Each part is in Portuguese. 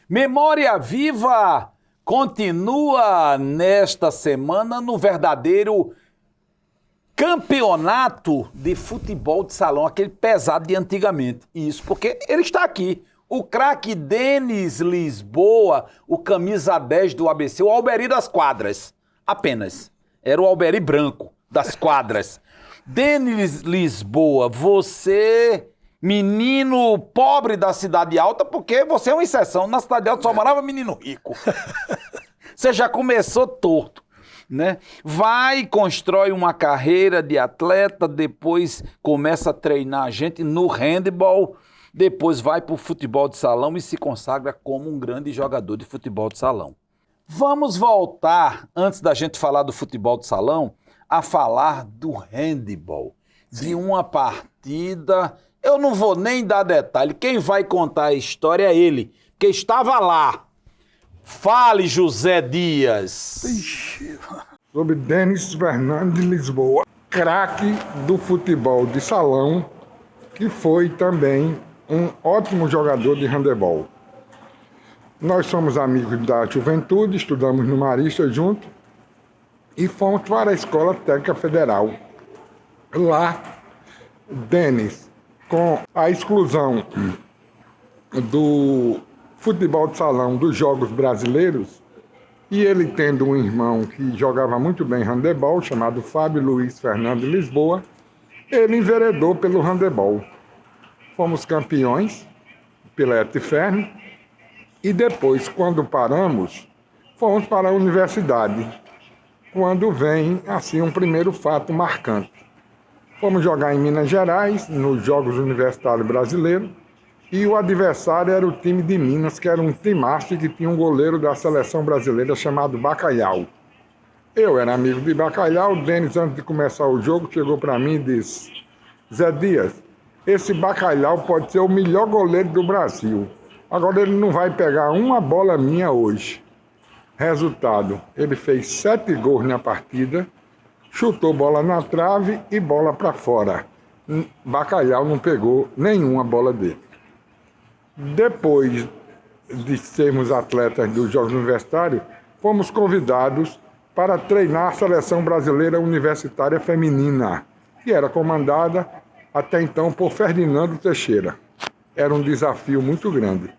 Memória Viva continua nesta semana no verdadeiro campeonato de futebol de salão, aquele pesado de antigamente. Isso porque ele está aqui. O craque Denis Lisboa, o camisa 10 do ABC, o Alberi das quadras. Apenas. Era o Alberi branco das quadras. Denis Lisboa, você... menino pobre da Cidade Alta, porque você é uma exceção. Na Cidade Alta só morava menino rico. Você já começou torto, né? Vai, constrói uma carreira de atleta, depois começa a treinar a gente no handebol, depois vai para o futebol de salão e se consagra como um grande jogador de futebol de salão. Vamos voltar, antes da gente falar do futebol de salão, a falar do handebol, de uma partida... Eu não vou nem dar detalhe. Quem vai contar a história é ele, que estava lá. Fale, José Dias. Ixi. Sobre Denis Fernandes de Lisboa, craque do futebol de salão, que foi também um ótimo jogador de handebol. Nós somos amigos da juventude, estudamos no Marista junto e fomos para a Escola Técnica Federal. Lá, Denis, com a exclusão do futebol de salão dos Jogos Brasileiros, e ele tendo um irmão que jogava muito bem handebol, chamado Fábio Luiz Fernando de Lisboa, ele enveredou pelo handebol. Fomos campeões pela Etiferne, e depois, quando paramos, fomos para a universidade, quando vem, assim, um primeiro fato marcante. Fomos jogar em Minas Gerais, nos Jogos Universitários Brasileiros, e o adversário era o time de Minas, que era um timaço que tinha um goleiro da seleção brasileira chamado Bacalhau. Eu era amigo de Bacalhau. O Denis, antes de começar o jogo, chegou para mim e disse: Zé Dias, esse Bacalhau pode ser o melhor goleiro do Brasil. Agora ele não vai pegar uma bola minha hoje. Resultado, ele fez 7 gols na partida, chutou bola na trave e bola para fora. Bacalhau não pegou nenhuma bola dele. Depois de sermos atletas dos Jogos Universitários, fomos convidados para treinar a Seleção Brasileira Universitária Feminina, que era comandada até então por Ferdinando Teixeira. Era um desafio muito grande.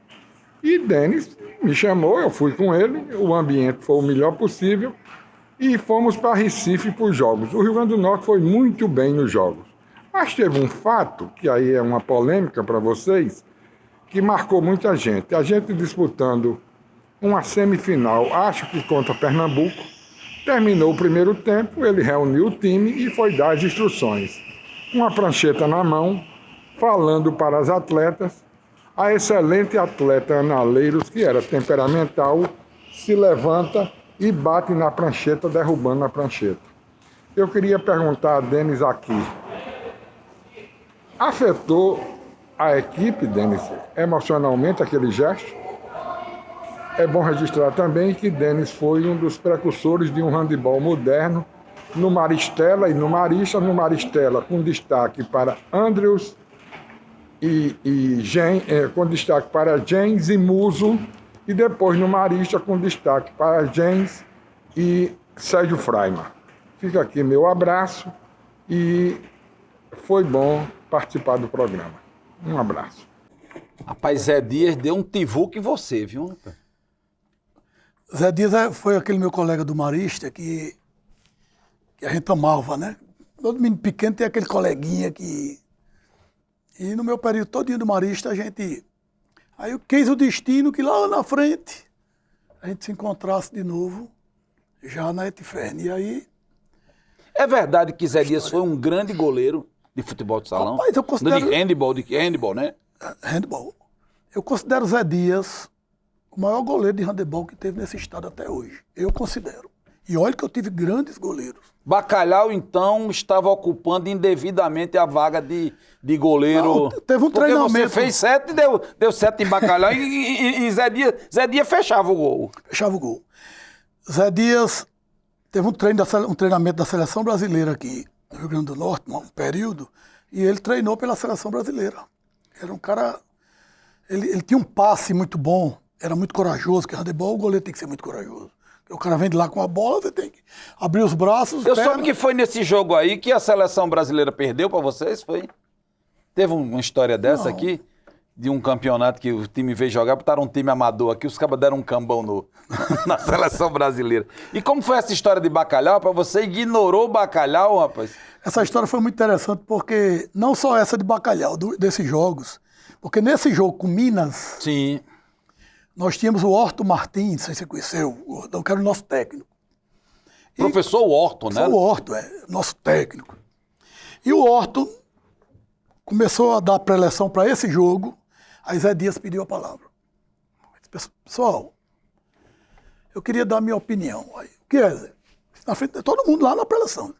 E Denis me chamou, eu fui com ele, o ambiente foi o melhor possível, e fomos para Recife para os Jogos. O Rio Grande do Norte foi muito bem nos Jogos. Mas teve um fato, que aí é uma polêmica para vocês, que marcou muita gente. A gente disputando uma semifinal, acho que contra Pernambuco, terminou o primeiro tempo, ele reuniu o time e foi dar as instruções. Uma prancheta na mão, falando para as atletas, a excelente atleta Ana Leiros, que era temperamental, se levanta e bate na prancheta, derrubando a prancheta. Eu queria perguntar a Denis aqui, afetou a equipe, Denis, emocionalmente aquele gesto? É bom registrar também que Denis foi um dos precursores de um handebol moderno no Maristela e no Marista. No Maristela, com destaque para Andrews com destaque para James e Muso, e depois no Marista com destaque para James e Sérgio Fraiman. Fica aqui meu abraço e foi bom participar do programa. Um abraço. Rapaz, Zé Dias deu um tivuco em você, viu? Zé Dias foi aquele meu colega do Marista que a gente amava, né? Todo menino pequeno tem aquele coleguinha que... E no meu período todinho do Marista, a gente... Aí eu quis o destino que lá na frente a gente se encontrasse de novo, já na Etiferne. E aí... É verdade que Zé Dias foi um grande goleiro de futebol de salão? Rapaz, eu considero... De handebol, né? Handebol. Eu considero Zé Dias o maior goleiro de handebol que teve nesse estado até hoje. Eu considero. E olha que eu tive grandes goleiros. Bacalhau, então, estava ocupando indevidamente a vaga de goleiro. Não, teve um treinamento. Porque você fez 7 e deu 7 em Bacalhau e Zé Dias fechava o gol. Fechava o gol. Zé Dias teve um treinamento da Seleção Brasileira aqui no Rio Grande do Norte, um período, e ele treinou pela Seleção Brasileira. Era um cara... Ele tinha um passe muito bom, era muito corajoso, porque handebol o goleiro tem que ser muito corajoso. Porque o cara vem de lá com a bola, você tem que abrir os braços, Eu perna. soube que foi nesse jogo aí que a seleção brasileira perdeu pra vocês, foi? Teve uma história dessa Não. aqui? De um campeonato que o time veio jogar, botaram um time amador aqui, os cabas deram um cambão na seleção brasileira. E como foi essa história de Bacalhau? Pra você ignorou o Bacalhau, rapaz? Essa história foi muito interessante porque não só essa de Bacalhau, desses jogos, porque nesse jogo com Minas, Sim. nós tínhamos o Horto Martins, não sei se você conheceu, o Gordão, que era o nosso técnico. Professor Horton, né? Foi o Horto, nosso técnico. E o Horto começou a dar preleção para esse jogo, aí Zé Dias pediu a palavra. Pessoal, eu queria dar a minha opinião. Aí, o que é, Zé? Na frente de todo mundo lá na preleção.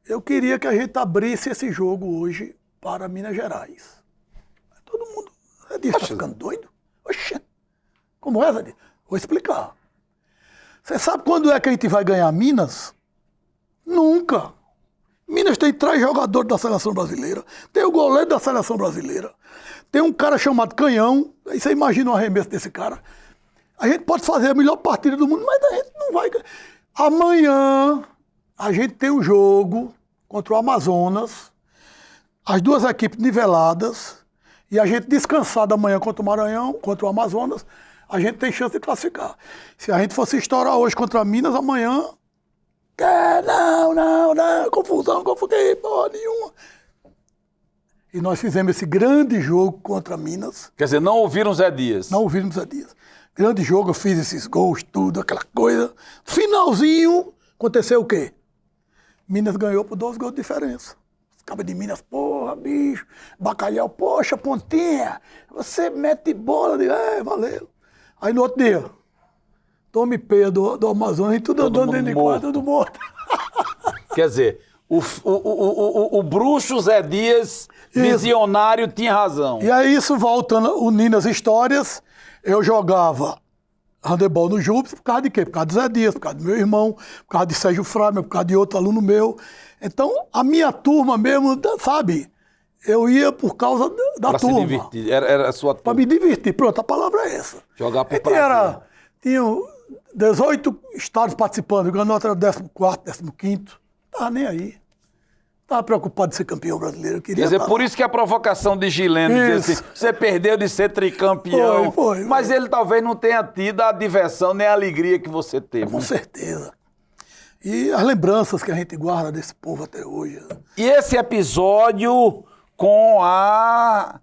Eu queria que a gente abrisse esse jogo hoje para Minas Gerais. Aí todo mundo, Zé Dias está ficando doido? Oxê, como é, Zé Dias? Vou explicar. Você sabe quando é que a gente vai ganhar Minas? Nunca. Minas tem 3 jogadores da seleção brasileira, tem o goleiro da seleção brasileira, tem um cara chamado Canhão, aí você imagina o arremesso desse cara. A gente pode fazer a melhor partida do mundo, mas a gente não vai. Amanhã a gente tem um jogo contra o Amazonas, as 2 equipes niveladas, e a gente descansado amanhã contra o Maranhão, contra o Amazonas, a gente tem chance de classificar. Se a gente fosse estourar hoje contra Minas, amanhã... Não, confusão, porra nenhuma. E nós fizemos esse grande jogo contra Minas. Quer dizer, não ouviram Zé Dias? Não ouvimos Zé Dias. Grande jogo, eu fiz esses gols, tudo, aquela coisa. Finalzinho, aconteceu o quê? Minas ganhou por 2 gols de diferença. Os cabos de Minas, porra, bicho. Bacalhau, poxa, Pontinha, você mete bola. Eu digo, valeu. Aí no outro dia, tome peia do Amazonas e tudo andando dentro de quadro, tudo morto. Quer dizer, o bruxo Zé Dias, visionário, tinha razão. E aí isso, voltando, unindo as histórias, eu jogava handebol no Júpiter por causa de quê? Por causa do Zé Dias, por causa do meu irmão, por causa de Sérgio Fraga, por causa de outro aluno meu. Então, a minha turma mesmo, sabe, eu ia por causa da Pra turma. se divertir, era a sua Para turma. me divertir. Pronto, a palavra é essa. Jogar por É que prazer. tinham 18 estados participando, o Granota era o 14º, 15º. Tava nem aí. Tava preocupado de ser campeão brasileiro. Eu queria Quer dizer, tá por lá. isso que a provocação de Gileno dizer Isso. assim, você perdeu de ser tricampeão. Foi. Mas ele talvez não tenha tido a diversão nem a alegria que você teve. Com certeza. E as lembranças que a gente guarda desse povo até hoje. Né? E esse episódio com a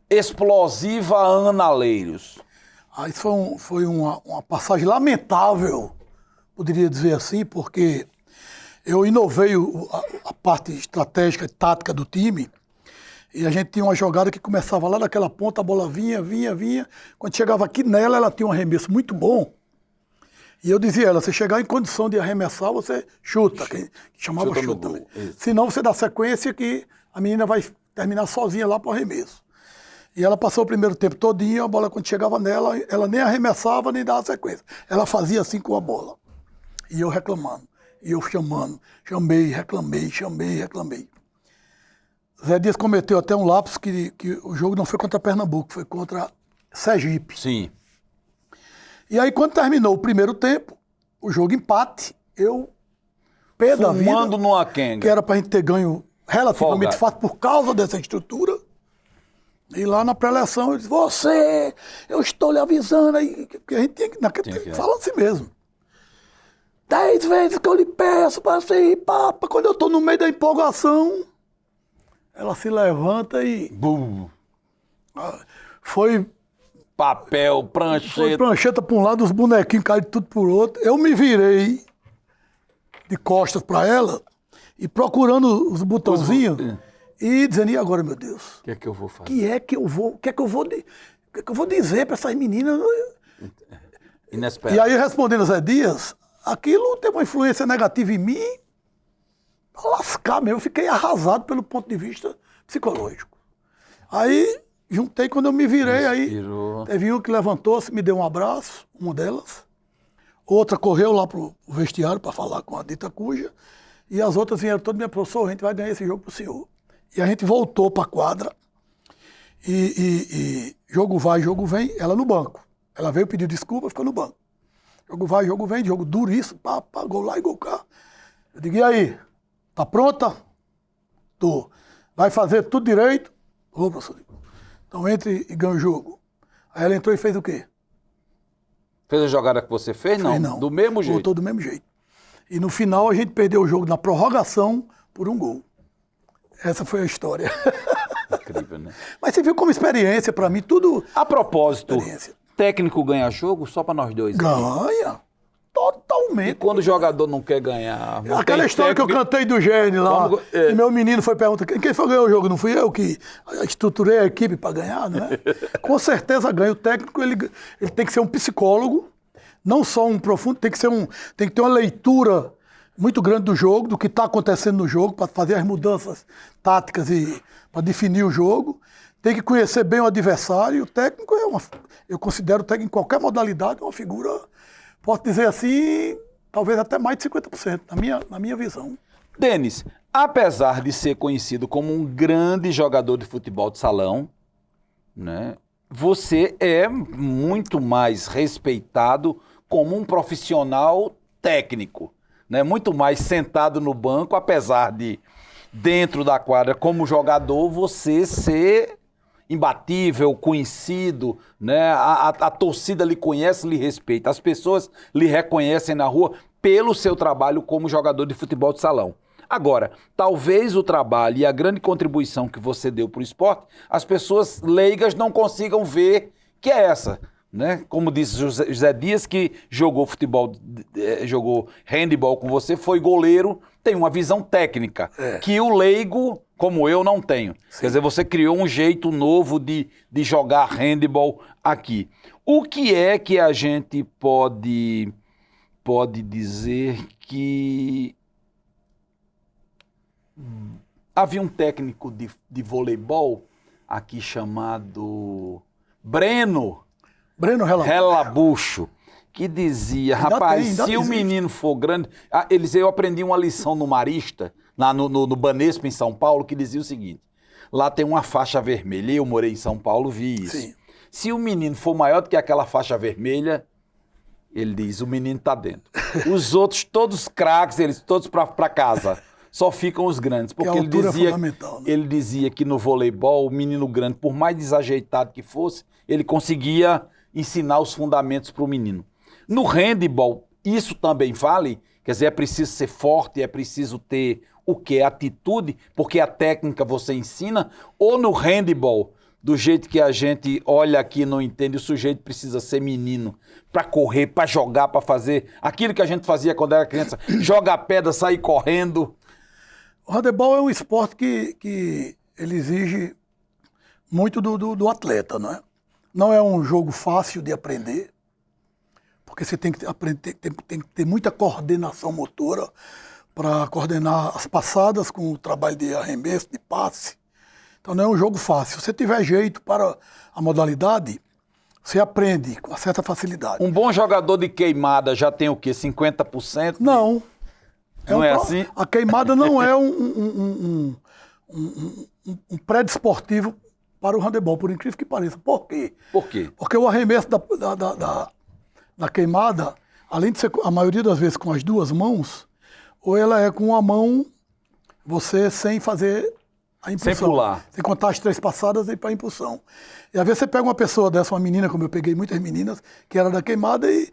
explosiva Ana Leiros. Aí foi uma passagem lamentável, poderia dizer assim, porque eu inovei a parte estratégica e tática do time, e a gente tinha uma jogada que começava lá naquela ponta, a bola vinha. Quando chegava aqui nela, ela tinha um arremesso muito bom. E eu dizia a ela, você chegar em condição de arremessar, você chuta, que chamava Chuta no chuta gol, também. isso. Senão você dá sequência que a menina vai terminar sozinha lá para o arremesso. E ela passou o primeiro tempo todinho, a bola quando chegava nela, ela nem arremessava, nem dava sequência. Ela fazia assim com a bola. E eu reclamando, e eu chamando. Reclamei. Zé Dias cometeu até um lapso que o jogo não foi contra Pernambuco, foi contra Sergipe. Sim. E aí quando terminou o primeiro tempo, o jogo empate, eu, pé da vida, Fumando numa que quenga. era pra gente ter ganho relativamente Folgado. fácil por causa dessa estrutura. E lá na pré-eleção eu disse, eu estou lhe avisando aí, porque a gente tinha que fala assim mesmo. 10 vezes que eu lhe peço para você ir, papa, quando eu estou no meio da empolgação, ela se levanta e Bum. foi Papel, prancheta. prancheta para um lado, os bonequinhos caíram tudo por outro. Eu me virei de costas para ela e procurando os botãozinhos e dizendo, e agora, meu Deus? O que é que eu vou fazer? O que é que eu vou dizer para essas meninas? Inesperado. E aí, respondendo a Zé Dias, aquilo teve uma influência negativa em mim, pra lascar mesmo. Eu fiquei arrasado pelo ponto de vista psicológico. Aí, juntei, quando eu me virei, Respirou. aí teve um que levantou-se, me deu um abraço, uma delas. Outra correu lá pro vestiário para falar com a dita cuja. E as outras vieram todas, minha professor, a gente vai ganhar esse jogo pro senhor. E a gente voltou para a quadra. E jogo vai, jogo vem, ela no banco. Ela veio pedir desculpa, ficou no banco. Jogo vai, jogo vem, jogo duríssimo, gol lá e gol cá. Eu digo, e aí? Tá pronta? Tô. Vai fazer tudo direito? Ô, professor. Então entre e ganha o jogo. Aí ela entrou e fez o quê? Fez a jogada que você fez? Não. Não. Do mesmo jeito? Voltou do mesmo jeito. E no final a gente perdeu o jogo na prorrogação por um gol. Essa foi a história. Incrível, né? Mas você viu como experiência, pra mim, tudo... A propósito, Experiência. técnico ganha jogo só pra nós dois. Ganha. E Totalmente. quando o jogador não quer ganhar? não Aquela tem história que eu técnico- cantei do Gênio lá, Vamos- é. e meu menino foi perguntar, quem foi ganhar o jogo? Não fui eu que estruturei a equipe para ganhar, não é? Com certeza ganha. O técnico, ele tem que ser um psicólogo, não só um profundo, tem que ter uma leitura muito grande do jogo, do que está acontecendo no jogo, para fazer as mudanças táticas e para definir o jogo. Tem que conhecer bem o adversário. O técnico eu considero o técnico em qualquer modalidade uma figura, posso dizer assim, talvez até mais de 50%, na minha visão. Denis, apesar de ser conhecido como um grande jogador de futebol de salão, né, você é muito mais respeitado como um profissional técnico, né, muito mais sentado no banco, apesar de, dentro da quadra, como jogador, você ser imbatível, conhecido, né? A torcida lhe conhece, lhe respeita. As pessoas lhe reconhecem na rua pelo seu trabalho como jogador de futebol de salão. Agora, talvez o trabalho e a grande contribuição que você deu para o esporte, as pessoas leigas não consigam ver que é essa, né? Como disse José Dias, que jogou futebol, jogou handebol com você, foi goleiro, tem uma visão técnica, que o leigo, como eu, não tenho. Sim. Quer dizer, você criou um jeito novo de jogar handebol aqui. O que é que a gente pode dizer que havia um técnico de voleibol aqui chamado Breno Relabucho, que dizia, rapaz, se o menino for grande... eu aprendi uma lição no Marista, no Banespa, em São Paulo, que dizia o seguinte, lá tem uma faixa vermelha, eu morei em São Paulo, vi isso. Sim. Se o menino for maior do que aquela faixa vermelha, ele diz, o menino tá dentro. Os outros, todos craques, eles todos pra casa. Só ficam os grandes, porque ele dizia que no voleibol, o menino grande, por mais desajeitado que fosse, ele conseguia ensinar os fundamentos para o menino. No handebol, isso também vale, quer dizer, é preciso ser forte, é preciso ter o quê? Atitude, porque a técnica você ensina, ou no handebol, do jeito que a gente olha aqui e não entende, o sujeito precisa ser menino para correr, para jogar, para fazer aquilo que a gente fazia quando era criança, jogar pedra, sair correndo. O handebol é um esporte que ele exige muito do atleta, não é? Não é um jogo fácil de aprender, porque você tem que aprender, tem que ter muita coordenação motora para coordenar as passadas com o trabalho de arremesso, de passe. Então não é um jogo fácil. Se você tiver jeito para a modalidade, você aprende com certa facilidade. Um bom jogador de queimada já tem o quê? 50%? Não. Não é assim? A queimada não é um pré-desportivo para o handebol, por incrível que pareça. Por quê? Por quê? Porque o arremesso da queimada, além de ser a maioria das vezes com as duas mãos, ou ela é com uma mão, você sem fazer a impulsão. Sem pular. Sem contar as 3 passadas e ir para a impulsão. E às vezes você pega uma pessoa dessa, uma menina, como eu peguei muitas meninas, que era da queimada e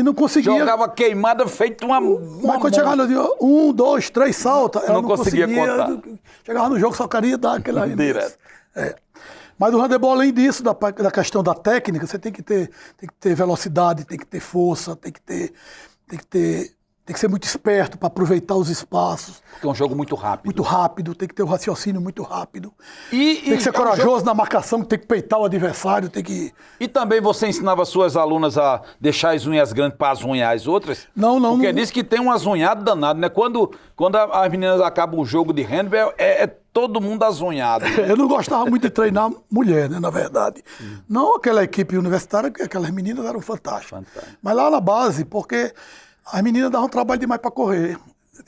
não conseguia. Jogava queimada feito uma Mas quando chegava no 1, 2, 3 salta, ela não conseguia contar. Chegava no jogo, só queria dar aquele arremesso. Mas o handebol, além disso, da questão da técnica, você tem que ter velocidade, tem que ter força, tem que ser muito esperto para aproveitar os espaços. Porque é um jogo muito rápido. Muito rápido, tem que ter um raciocínio muito rápido. Tem que ser corajoso na marcação, tem que peitar o adversário, tem que... E também você ensinava suas alunas a deixar as unhas grandes para azunhar as outras? Não. Porque diz que tem um azunhado danado, né? Quando as meninas acabam o jogo de handball, é todo mundo azunhado. Né? Eu não gostava muito de treinar mulher, né, na verdade. Não aquela equipe universitária, que aquelas meninas eram fantásticas. Mas lá na base, porque as meninas davam trabalho demais para correr.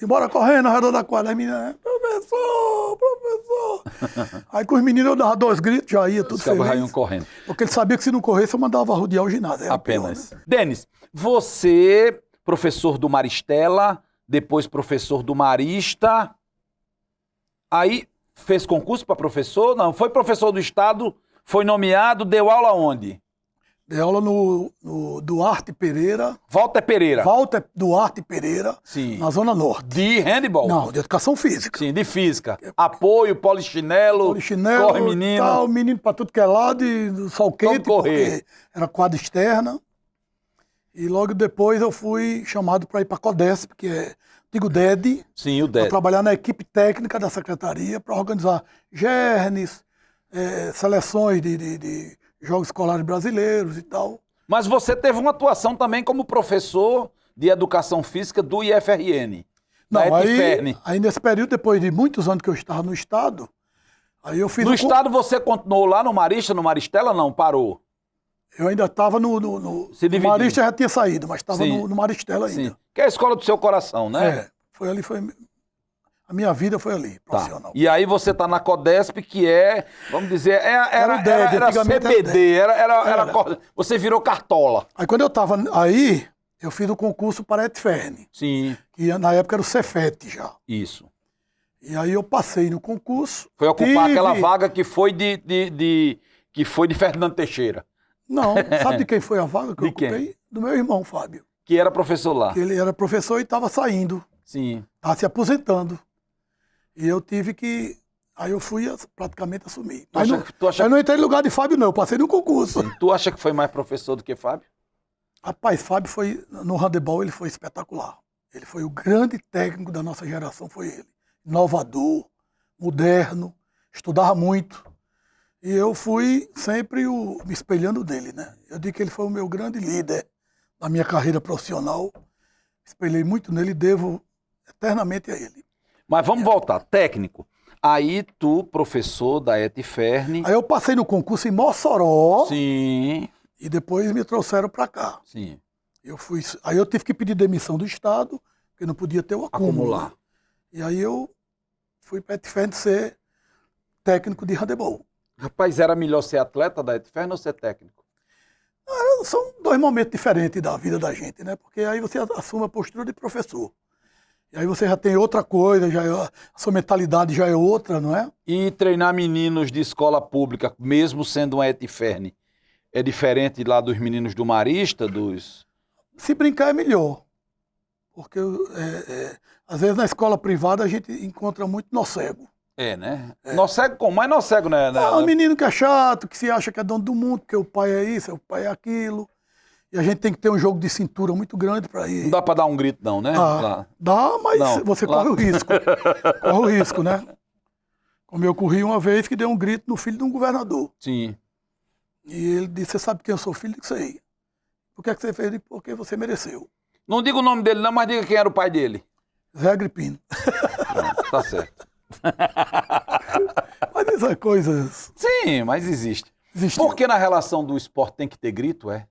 Bora correndo ao redor da quadra. As meninas, professor. Aí com os meninos eu dava 2 gritos, já ia tudo Os cabos já iam feliz. correndo. Porque ele sabia que se não corresse eu mandava rodear o ginásio. Era Apenas. pior, né? Denis, você, professor do Maristela, depois professor do Marista, aí fez concurso para professor? Não, foi professor do Estado, foi nomeado, deu aula onde? Dei aula no Duarte Pereira, Walter Pereira. Walter Duarte Pereira, Sim. na Zona Norte. De handball? Não, de educação física. Sim, de física. Apoio, polichinelo, Polichinelo, corre menino. tal, menino pra tudo que é lado, e sol quente, correr. porque era quadra externa. E logo depois eu fui chamado para ir para a CODESP, que é antigo DED, Sim, o para DED. trabalhar na equipe técnica da secretaria, para organizar gernes, seleções de jogos escolares brasileiros e tal. Mas você teve uma atuação também como professor de educação física do IFRN. Da Não, ETFERN. aí nesse período, depois de muitos anos que eu estava no Estado, aí eu fiz... No Estado você continuou lá no Marista, no Maristela? Não, parou. Eu ainda estava no Se dividiu. Marista já tinha saído, mas estava Sim. no Maristela ainda. Sim. Que é a escola do seu coração, né? É, foi ali, a minha vida foi ali, Tá. profissional. E aí você tá na CODESP, que é, vamos dizer, Era o DED, era antigamente era CBD, era Era. você virou cartola. Aí quando eu estava aí, eu fiz o concurso para a ETFERN, Sim, que na época era o Cefet já. isso. E aí eu passei no concurso. Foi ocupar tive- aquela vaga que foi que foi de Fernando Teixeira, Não, sabe de quem foi a vaga que eu De quem? ocupei? Do meu irmão, Fábio. que era professor lá. Que ele era professor e estava saindo, Sim. estava se aposentando. E eu tive que... Aí eu fui praticamente assumir. Mas Tu acha eu não entrei no lugar de Fábio, não. Eu passei no concurso. Tu acha que foi mais professor do que Fábio? Rapaz, Fábio foi... No handebol ele foi espetacular. Ele foi o grande técnico da nossa geração, foi ele. Inovador, moderno, estudava muito. E eu fui sempre me espelhando dele, né? Eu digo que ele foi o meu grande líder na minha carreira profissional. Espelhei muito nele e devo eternamente a ele. Mas vamos voltar, técnico. Aí tu, professor da ETFERN. Aí eu passei no concurso em Mossoró Sim, e depois me trouxeram para cá. sim. Aí eu tive que pedir demissão do Estado, porque não podia ter o acúmulo. Acumular. Né? E aí eu fui para a ETFERN ser técnico de handebol. Rapaz, era melhor ser atleta da ETFERN ou ser técnico? São 2 momentos diferentes da vida da gente, né? Porque aí você assume a postura de professor. E aí você já tem outra coisa, a sua mentalidade já é outra, não é? E treinar meninos de escola pública, mesmo sendo uma ETFERN, é diferente lá dos meninos do Marista, dos... Se brincar é melhor. Porque às vezes na escola privada a gente encontra muito nó cego. É, né? Nó cego como? Mas nó cego, né? Um menino que é chato, que se acha que é dono do mundo, porque o pai é isso, o pai é aquilo. E a gente tem que ter um jogo de cintura muito grande para ir. Não dá pra dar um grito não, né? Lá. Dá, mas Não, você lá- corre o risco. Corre o risco, né? Como eu corri uma vez que dei um grito no filho de um governador. Sim. E ele disse, você sabe quem eu sou, filho? Eu disse, sei. Por que é que você fez? Eu disse, porque você mereceu. Não diga o nome dele não, mas diga quem era o pai dele. Zé Agripino. Pronto, tá certo. Mas essas coisas Sim, mas existe. existem. Por que na relação do esporte tem que ter grito, é?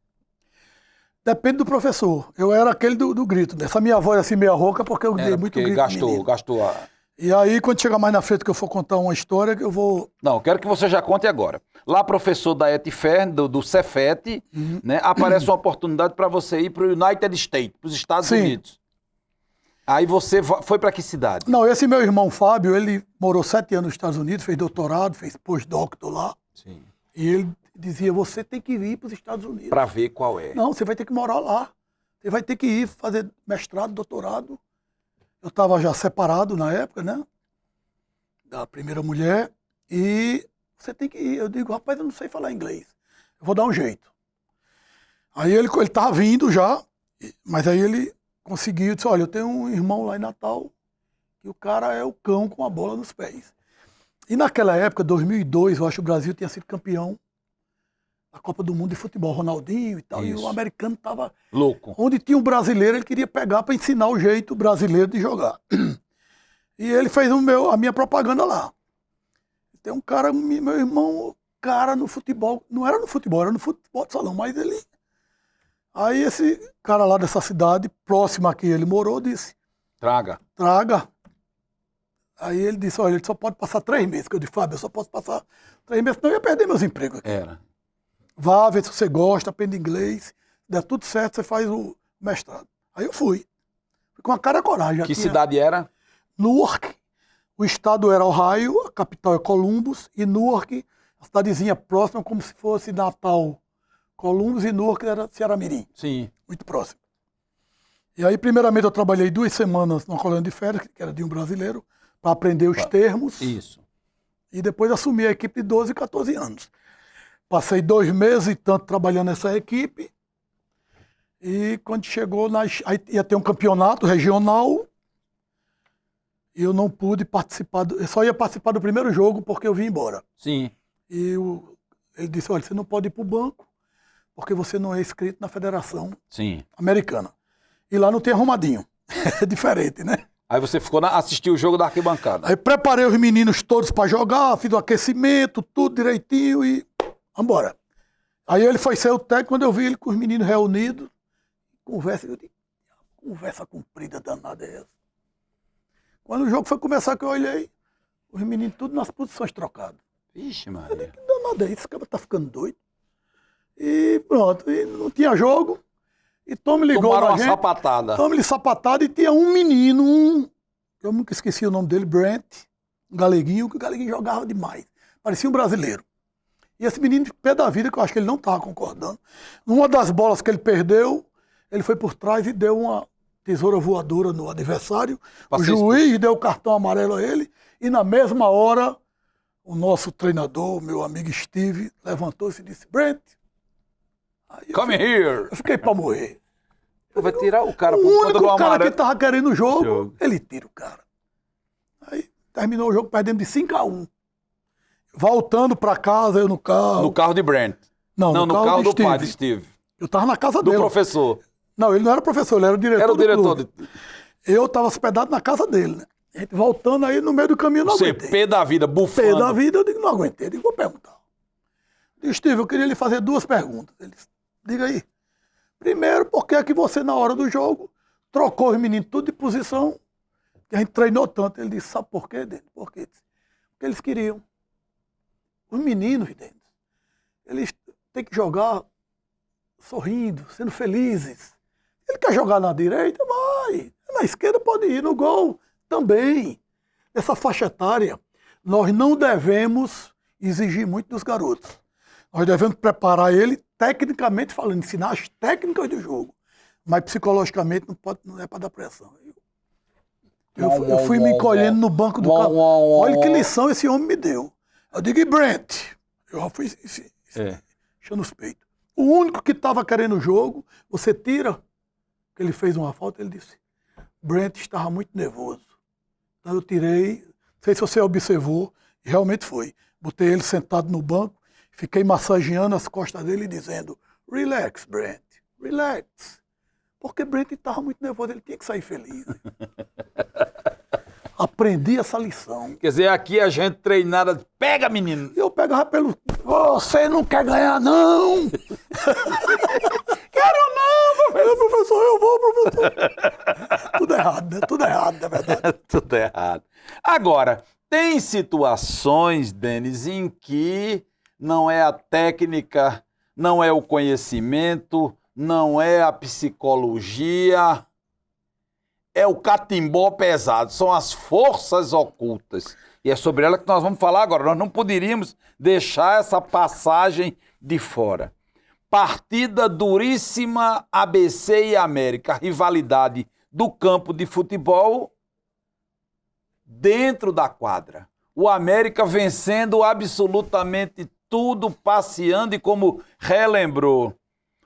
Depende do professor. Eu era aquele do grito. Essa minha voz assim meia rouca porque eu dei Era muito porque grito. menino. gastou a... E aí, quando chegar mais na frente que eu for contar uma história, eu vou... Não, quero que você já conte agora. Lá, professor da ETFERN, do Cefet, né, aparece uma oportunidade para você ir para o United States, para os Estados Sim. Unidos. Aí você foi para que cidade? Não, esse meu irmão Fábio, ele morou 7 anos nos Estados Unidos, fez doutorado, fez pós-doctor lá. Sim. E ele dizia, você tem que vir para os Estados Unidos. Para ver qual é. Não, você vai ter que morar lá. Você vai ter que ir fazer mestrado, doutorado. Eu estava já separado na época, né? Da primeira mulher. E você tem que ir. Eu digo, rapaz, eu não sei falar inglês. Eu vou dar um jeito. Aí ele estava vindo já, mas aí ele conseguiu, disse, olha, eu tenho um irmão lá em Natal, que o cara é o cão com a bola nos pés. E naquela época, 2002, eu acho que o Brasil tinha sido campeão da Copa do Mundo de Futebol, Ronaldinho e tal, e Isso. o americano estava... Louco. Onde tinha um brasileiro, ele queria pegar para ensinar o jeito brasileiro de jogar. E ele fez a minha propaganda lá. Tem um cara, meu irmão, cara no futebol, não era no futebol, era no futebol de salão, mas ele... Aí esse cara lá dessa cidade, próximo a que ele morou, disse, Traga. traga. Aí ele disse, olha, ele só pode passar 3 meses. Que eu disse, Fábio, eu só posso passar 3 meses, senão eu ia perder meus empregos aqui. Era. Vá ver se você gosta, aprende inglês, se der tudo certo, você faz o mestrado. Aí eu fui. Fui com a cara e a coragem. Já Que tinha cidade era? Newark, o estado era Ohio, a capital é Columbus, e Newark, a cidadezinha próxima, como se fosse Natal, Columbus, e Newark era Ceará-Mirim, Sim. muito próximo. E aí, primeiramente, eu trabalhei 2 semanas numa colônia de férias, que era de um brasileiro, para aprender os termos. Isso. E depois assumi a equipe de 12 e 14 anos. Passei 2 meses e tanto trabalhando nessa equipe. E quando chegou, aí ia ter um campeonato regional. E eu não pude participar, eu só ia participar do primeiro jogo porque eu vim embora. Sim. E ele disse, olha, você não pode ir para o banco porque você não é inscrito na Federação Sim. Americana. E lá não tem arrumadinho. É diferente, né? Aí você ficou assistiu o jogo da arquibancada. Aí preparei os meninos todos para jogar, fiz o aquecimento, tudo direitinho e vambora. Aí ele foi ser o técnico, quando eu vi ele com os meninos reunidos, conversa, eu disse, conversa comprida danada é essa. Quando o jogo foi começar, que eu olhei, os meninos tudo nas posições trocadas. Vixe, Eu Maria. disse, que danada é isso? Esse cara tá ficando doido. E pronto, e não tinha jogo. E Tom me ligou Tomaram na uma gente. sapatada. Tom-me sapatada e tinha um menino, eu nunca esqueci o nome dele, Brent, um galeguinho, que o galeguinho jogava demais. Parecia um brasileiro. E esse menino, de pé da vida, que eu acho que ele não estava concordando. Numa das bolas que ele perdeu, ele foi por trás e deu uma tesoura voadora no adversário. O juiz deu o cartão amarelo a ele. E na mesma hora, o nosso treinador, meu amigo Steve, levantou-se e disse, Brent, Come here. eu fiquei para morrer. Vai tirar o cara O por conta único do cara amarelo. que tava querendo o jogo, ele tira o cara. Aí terminou o jogo perdendo de 5-1. Voltando para casa, eu no carro. No carro de Brent. Não, no carro do pai de Steve. Steve. Eu tava na casa Do dele. professor. Não, ele não era professor, ele era o diretor Era o do diretor. clube. Eu tava hospedado na casa dele, né? A gente voltando aí, no meio do caminho, eu não Você aguentei. pé da vida, bufando. Pé da vida, eu digo, não aguentei. Eu digo, vou perguntar. Eu digo, Steve, eu queria lhe fazer 2 perguntas. Ele disse, diga aí. Primeiro, por que é que você, na hora do jogo, trocou os meninos tudo de posição, que a gente treinou tanto? Ele disse, sabe por quê, Denis? Por quê? Porque eles queriam. Os meninos, Denis, eles têm que jogar sorrindo, sendo felizes. Ele quer jogar na direita, vai. Na esquerda pode ir, no gol também. Essa faixa etária, nós não devemos exigir muito dos garotos. Nós devemos preparar ele, tecnicamente falando, ensinar as técnicas do jogo. Mas psicologicamente não é para dar pressão. Eu fui me encolhendo no banco do carro. Olha que lição esse homem me deu. Eu digo, e Brent? Eu já fui enchendo os peitos. O único que estava querendo o jogo, você tira, que ele fez uma falta, ele disse, Brent estava muito nervoso. Então eu tirei, não sei se você observou, e realmente foi. Botei ele sentado no banco, fiquei massageando as costas dele e dizendo, relax, Brent, relax. Porque Brent estava muito nervoso, ele tinha que sair feliz. Aprendi essa lição. Quer dizer, aqui a gente treinada, pega, menino. Eu pegava pelo, você não quer ganhar, não. Quero não, professor. Professor, eu vou, professor. Tudo errado, né? Tudo errado, na verdade. Tudo errado. Agora, tem situações, Denis, em que não é a técnica, não é o conhecimento, não é a psicologia, é o catimbó pesado, são as forças ocultas. E é sobre ela que nós vamos falar agora. Nós não poderíamos deixar essa passagem de fora. Partida duríssima, ABC e América, rivalidade do campo de futebol dentro da quadra. O América vencendo absolutamente tudo, passeando e como relembrou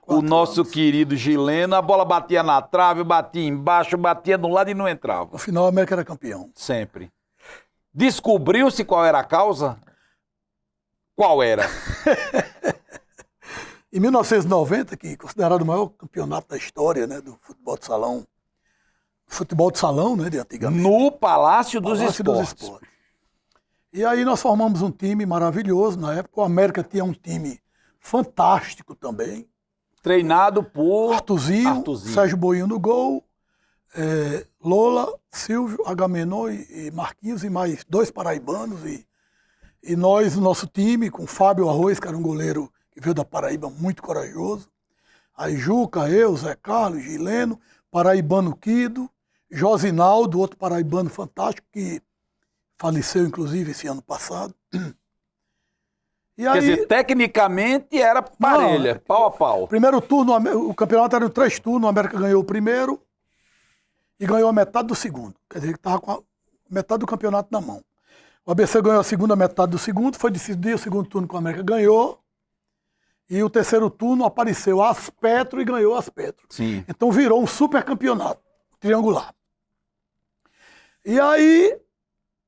o nosso querido Gileno, a bola batia na trave, batia embaixo, batia de um lado e não entrava. No final, o América era campeão. Sempre. Descobriu-se qual era a causa? Qual era? Em 1990, que é considerado o maior campeonato da história, né, do futebol de salão, né, de antigamente. No Palácio dos Palácio Esportes. E aí nós formamos um time maravilhoso na época. O América tinha um time fantástico também. Treinado por Artuzinho, Sérgio Boinho no gol, Lola, Silvio, Agamenon e Marquinhos e mais 2 paraibanos. E nós, o nosso time, com Fábio Arroz, que era um goleiro que veio da Paraíba muito corajoso. Aí Juca, eu, Zé Carlos, Gileno, paraibano Quido, Josinaldo, outro paraibano fantástico, que faleceu, inclusive, esse ano passado. E Quer aí, dizer, tecnicamente era parelha, pau a pau. primeiro turno, o campeonato era em 3 turnos, o América ganhou o primeiro e ganhou a metade do segundo. Quer dizer, que estava com a metade do campeonato na mão. O ABC ganhou a segunda metade do segundo, foi decidido o segundo turno que o América ganhou. E o terceiro turno apareceu Aspetro e ganhou Aspetro. Sim. Então virou um super campeonato triangular. E aí,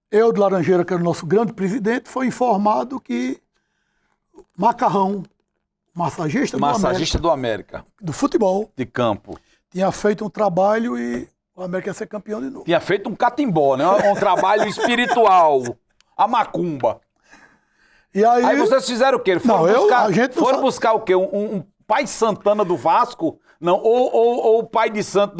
eu de Laranjeira, que era o nosso grande presidente, foi informado que Macarrão, massagista Do América, do futebol, de campo. tinha feito um trabalho e o América ia ser campeão de novo. Tinha feito um catimbó, né? Um trabalho espiritual. A macumba. E aí vocês fizeram o quê? Não, a gente não foram sabe. buscar o quê? Um pai Santana do Vasco? Não, ou o pai de santo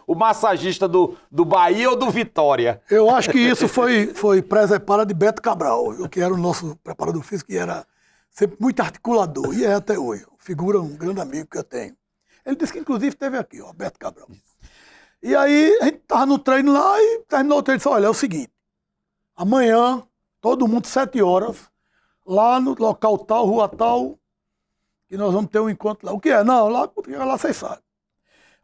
o massagista do Bahia ou do Vitória? Eu acho que isso foi preservado de Beto Cabral, que era o nosso preparador físico, que era sempre muito articulador, e é até hoje. Figura, um grande amigo que eu tenho. Ele disse que, inclusive, esteve aqui, ó, Beto Cabral. E aí, a gente estava no treino lá e terminou o treino e disse, olha, é o seguinte, amanhã, todo mundo, 7 horas, lá no local tal, rua tal, que nós vamos ter um encontro lá. O que é? Não, lá vocês sabem.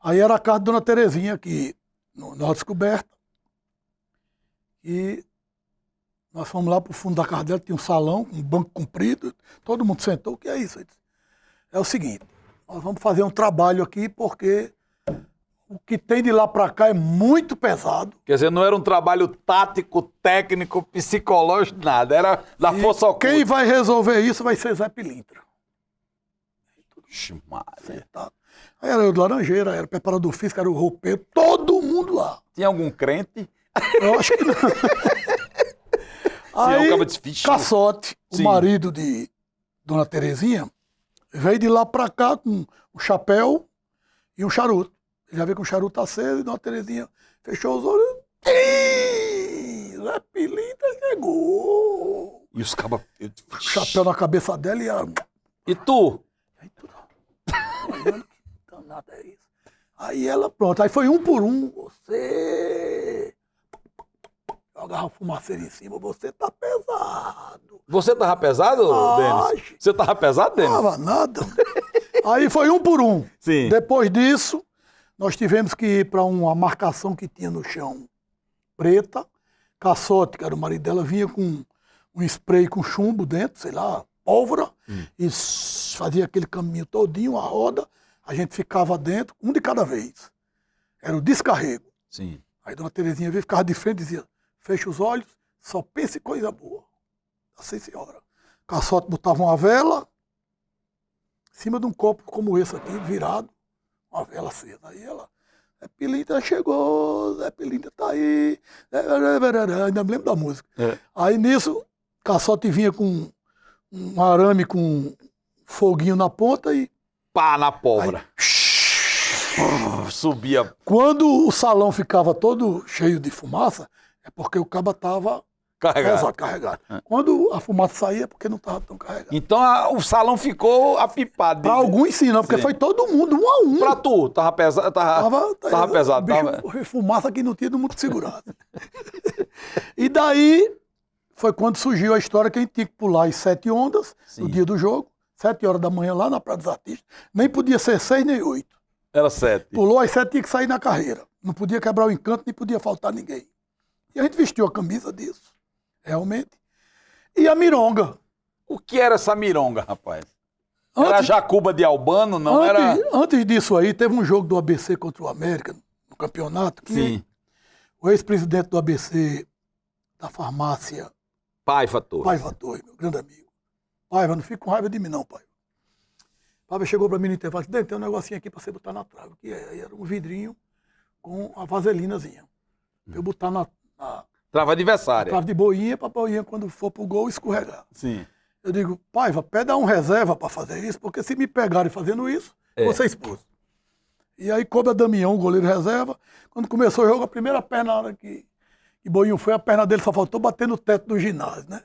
Aí era a casa da Dona Terezinha, aqui, na descoberta. E nós fomos lá pro fundo da casa dela, tinha um salão, um banco comprido, todo mundo sentou. O que é isso? Eu disse, é o seguinte, nós vamos fazer um trabalho aqui, porque o que tem de lá para cá é muito pesado. Quer dizer, não era um trabalho tático, técnico, psicológico, nada. Era da força oculta. Quem vai resolver isso vai ser Zé Pilintra. Ixi, Maria. Sentado. Aí era eu de Laranjeira, era preparador físico, era o roupeiro, todo mundo lá. Tinha algum crente? Eu acho que não. Aí, acaba de ficha. Cassote, Sim. o marido de Dona Terezinha, veio de lá pra cá com um chapéu e um charuto. Ele já veio com o charuto aceso e Dona Terezinha fechou os olhos. Zé Pilintra chegou. E os cabas... Chapéu na cabeça dela e ela... E tu? Aí tudo. Olhando, que danado é isso. Aí ela, pronto. Aí foi um por um. Você... Jogava a fumaceira em cima. Você tá pesado. Você tava pesado, Denis? Você tava pesado, Denis? Não tava nada. Aí foi um por um. Sim. Depois disso, nós tivemos que ir para uma marcação que tinha no chão preta. Cassote, que era o marido dela, vinha com um spray com chumbo dentro, sei lá, pólvora, e fazia aquele caminho todinho, a roda, a gente ficava dentro, um de cada vez. Era o descarrego. Sim. Aí Dona Terezinha veio, ficava de frente e dizia, fecha os olhos, só pense em coisa boa. Assim, senhora. Cassote botava uma vela em cima de um copo como esse aqui, virado, uma vela acesa. Aí ela, Zé Pilintra chegou, Zé Pilintra tá aí, ainda me lembro da música. É. Aí nisso, Cassote vinha com um arame com foguinho na ponta e... Pá na pólvora. Subia. Quando o salão ficava todo cheio de fumaça, é porque o cabo estava carregado. Quando a fumaça saía, é porque não estava tão carregado. Então o salão ficou apipado. Para alguns sim, não, porque Sim. foi todo mundo, um a um. Pra tu, tava pesado? Tava pesado. Bicho, fumaça que não tinha muito segurado. E daí foi quando surgiu a história que a gente tinha que pular as 7 ondas Sim. no dia do jogo, 7 horas da manhã lá na Praia dos Artistas. Nem podia ser 6 nem 8. Era 7. Pulou as 7, tinha que sair na carreira. Não podia quebrar o encanto, nem podia faltar ninguém. E a gente vestiu a camisa disso, realmente. E a mironga. O que era essa mironga, rapaz? Era Jacuba de Albano, não era... Antes disso aí, teve um jogo do ABC contra o América, no campeonato, que Sim. o ex-presidente do ABC, da farmácia, Paiva Torres. Paiva Torres, meu grande amigo. Paiva, não fica com raiva de mim não, Paiva. Paiva chegou para mim no intervalo e disse, tem um negocinho aqui para você botar na trave. Que é? Aí era um vidrinho com a vaselinazinha. Pra eu botar na Trava adversária. trave de boinha, para a boinha, quando for pro gol, escorregar. Sim. Eu digo, Paiva, pede um reserva para fazer isso, porque se me pegarem fazendo isso, vou ser expulso. E aí coube a Damião, o goleiro reserva. Quando começou o jogo, a primeira perna, na hora que Boinho foi, a perna dele só faltou bater no teto do ginásio, né?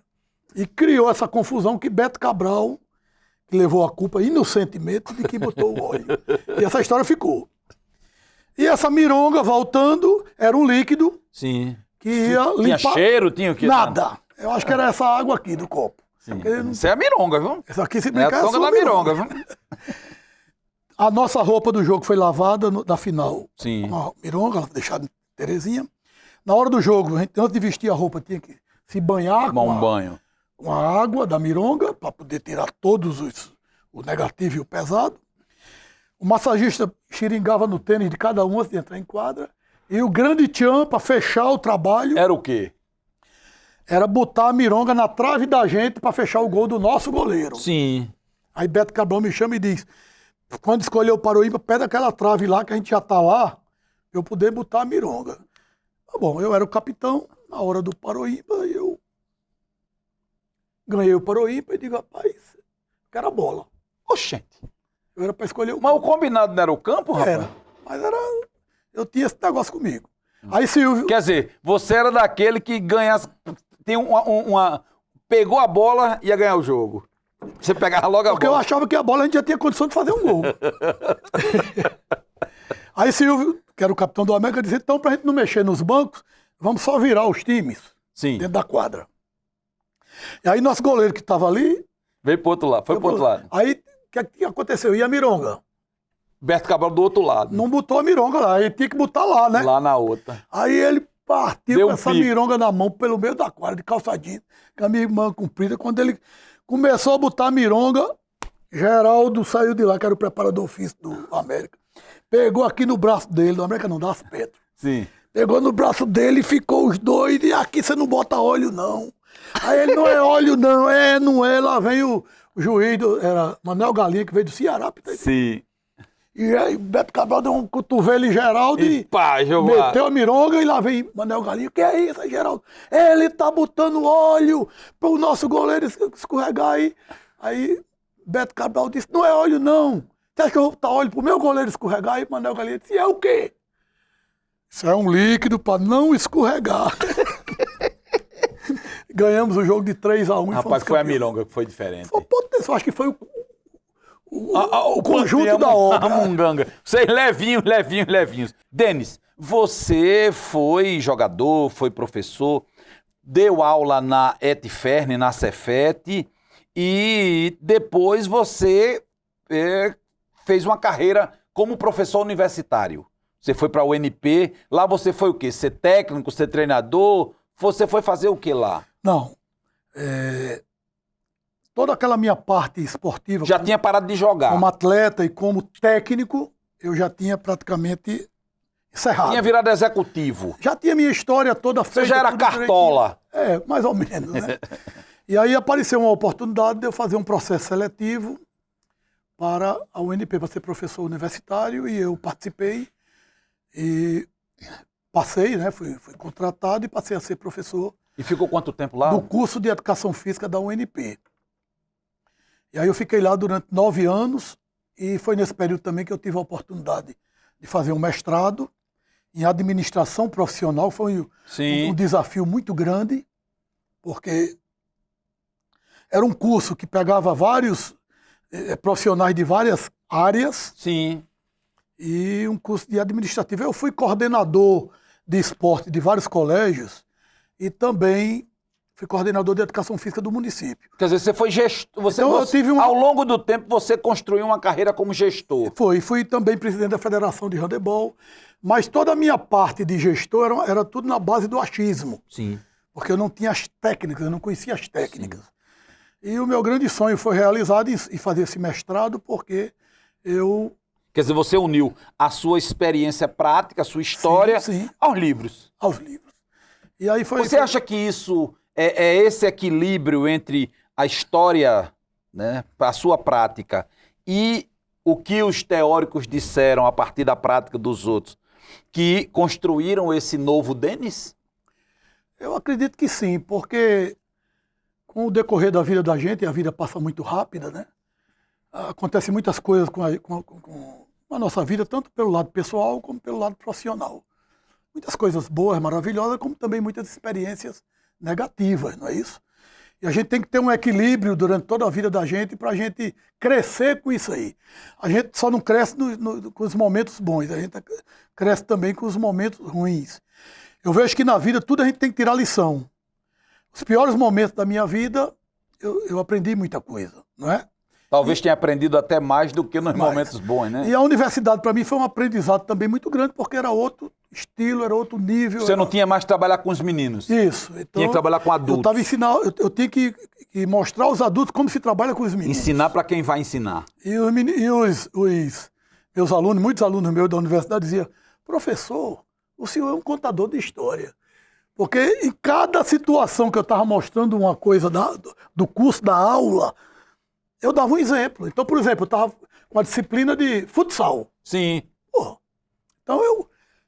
E criou essa confusão que Beto Cabral, que levou a culpa inocentemente de que botou o óleo. E essa história ficou. E essa mironga, voltando, era um líquido Sim. que ia limpar... Tinha cheiro, tinha o quê? Nada. Eu acho que era essa água aqui do copo. Sim. Não... Isso é a mironga, viu? Essa aqui se É brincar a tonga da mironga, viu? A nossa roupa do jogo foi lavada da final. Sim. Com a mironga, ela deixada em Terezinha. Na hora do jogo, a gente, antes de vestir a roupa, tinha que se banhar Tomar um banho. com a água da mironga, para poder tirar todos o negativo e o pesado. O massagista xiringava no tênis de cada um antes de entrar em quadra. E o grande tchan, para fechar o trabalho, Era o quê? era botar a mironga na trave da gente para fechar o gol do nosso goleiro. Sim. Aí Beto Cabral me chama e diz, quando escolheu o Paroímpa, pede aquela trave lá, que a gente já tá lá, pra eu poder botar a mironga. Tá bom, eu era o capitão, na hora do Paroímpa, eu ganhei o Paroímpa e digo, rapaz, quero a bola. Oxente. Eu era para escolher o Mas o combinado não era o campo, rapaz? Era, mas era... Eu tinha esse negócio comigo. Aí Silvio... Quer dizer, você era daquele que ganhasse... Tem pegou a bola e ia ganhar o jogo. Você pegava logo a Porque eu bola. achava que a bola a gente já tinha condição de fazer um gol. Aí Silvio, que era o capitão do América, disse, então pra gente não mexer nos bancos, vamos só virar os times Sim. dentro da quadra. E aí nosso goleiro que estava ali... Veio pro outro lado, foi pro outro lado. Aí o que aconteceu? E a mironga? Berto Cabral do outro lado. Não botou a mironga lá, ele tinha que botar lá, né? Lá na outra. Aí ele partiu Deu com um essa pico. mironga na mão pelo meio da quadra, de calçadinho, com a minha irmã comprida. Quando ele começou a botar a mironga, Geraldo saiu de lá, que era o preparador físico do América. Pegou aqui no braço dele, do América não, das Petro. Sim. Pegou no braço dele e ficou os dois, e aqui você não bota óleo, não. Aí ele, não é óleo, não, não é. Lá vem o juiz, era Manuel Galinha, que veio do Ceará. Sim. E aí Beto Cabral deu um cotovelo em Geraldo e pá, jogou. meteu a mironga e lá vem Manuel Galinha. O que é isso, Geraldo? Ele tá botando óleo pro nosso goleiro escorregar aí. Aí Beto Cabral disse, não é óleo não. Você acha que eu vou botar óleo pro meu goleiro escorregar? Aí Manuel Galinha disse, é o quê? Isso é um líquido para não escorregar. Ganhamos o jogo de 3-1. Rapaz, foi a mironga que foi diferente. Eu acho que foi o conjunto da obra. A munganga. Vocês levinhos. Denis, você foi jogador, foi professor, deu aula na Etfern, na Cefet, e depois você fez uma carreira como professor universitário. Você foi para a UNP, lá você foi o quê? Ser técnico, ser treinador? Você foi fazer o que lá? Não. Toda aquela minha parte esportiva... Já tinha parado de jogar. Como atleta e como técnico, eu já tinha praticamente encerrado. Tinha virado executivo. Já tinha minha história toda feita. Você já era cartola. Mais ou menos, né? E aí apareceu uma oportunidade de eu fazer um processo seletivo para a UNP, para ser professor universitário, e eu participei e passei, né? Fui contratado e passei a ser professor. E ficou quanto tempo lá? Do curso de Educação Física da UNP. E aí eu fiquei lá durante 9 anos e foi nesse período também que eu tive a oportunidade de fazer um mestrado em administração profissional. Foi um desafio muito grande, porque era um curso que pegava vários profissionais de várias áreas. Sim. E um curso de administrativo. Eu fui coordenador de esporte de vários colégios e também fui coordenador de educação física do município. Quer dizer, você foi gestor. Então, ao longo do tempo, você construiu uma carreira como gestor. Fui também presidente da Federação de Handebol, mas toda a minha parte de gestor era tudo na base do achismo. Sim. Porque eu não tinha as técnicas, eu não conhecia as técnicas. Sim. E o meu grande sonho foi realizado em fazer esse mestrado, porque eu... Quer dizer, você uniu a sua experiência prática, a sua história, sim. aos livros. Aos livros. E aí Você acha que isso é esse equilíbrio entre a história, né, a sua prática, e o que os teóricos disseram a partir da prática dos outros, que construíram esse novo Denis? Eu acredito que sim, porque com o decorrer da vida da gente, e a vida passa muito rápida, né? Acontecem muitas coisas com a nossa vida, tanto pelo lado pessoal como pelo lado profissional. Muitas coisas boas, maravilhosas, como também muitas experiências negativas, não é isso? E a gente tem que ter um equilíbrio durante toda a vida da gente para a gente crescer com isso aí. A gente só não cresce com os momentos bons, a gente cresce também com os momentos ruins. Eu vejo que na vida tudo a gente tem que tirar lição. Os piores momentos da minha vida, eu aprendi muita coisa, não é? Talvez tenha aprendido até mais do que nos momentos bons, né? E a universidade, para mim, foi um aprendizado também muito grande, porque era outro estilo, era outro nível. Você não tinha mais que trabalhar com os meninos. Isso. Então, tinha que trabalhar com adultos. Eu estava ensinando, eu tinha que mostrar aos adultos como se trabalha com os meninos. Ensinar para quem vai ensinar. E os meus alunos, muitos alunos meus da universidade diziam, professor, o senhor é um contador de história. Porque em cada situação que eu estava mostrando uma coisa do curso, da aula, eu dava um exemplo. Então, por exemplo, eu estava com a disciplina de futsal. Sim. Pô, então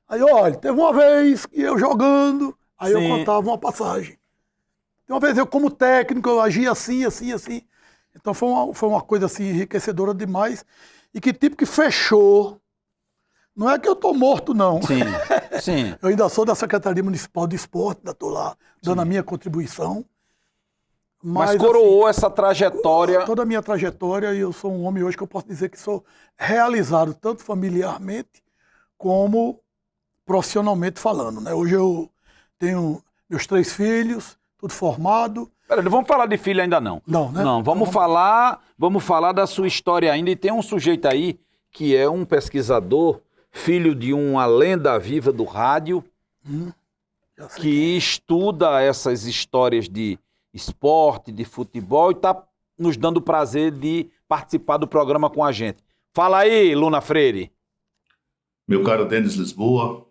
aí olha, teve uma vez que eu jogando, aí Sim. eu contava uma passagem. Uma vez eu, como técnico, eu agia assim, assim, assim. Então foi uma coisa assim enriquecedora demais. E que tipo que fechou. Não é que eu estou morto, não. Sim, sim. Eu ainda sou da Secretaria Municipal de Esporte, ainda estou lá dando a minha contribuição. Mas coroou assim, essa trajetória. Toda a minha trajetória, e eu sou um homem hoje que eu posso dizer que sou realizado, tanto familiarmente como profissionalmente falando, né? Hoje eu tenho meus 3 filhos, tudo formado. Peraí, não vamos falar de filho ainda não. Não, né? Não, vamos falar da sua história ainda. E tem um sujeito aí que é um pesquisador, filho de uma lenda viva do rádio, que estuda essas histórias de esporte, de futebol, e está nos dando o prazer de participar do programa com a gente. Fala aí, Luna Freire. Meu caro Denis Lisboa,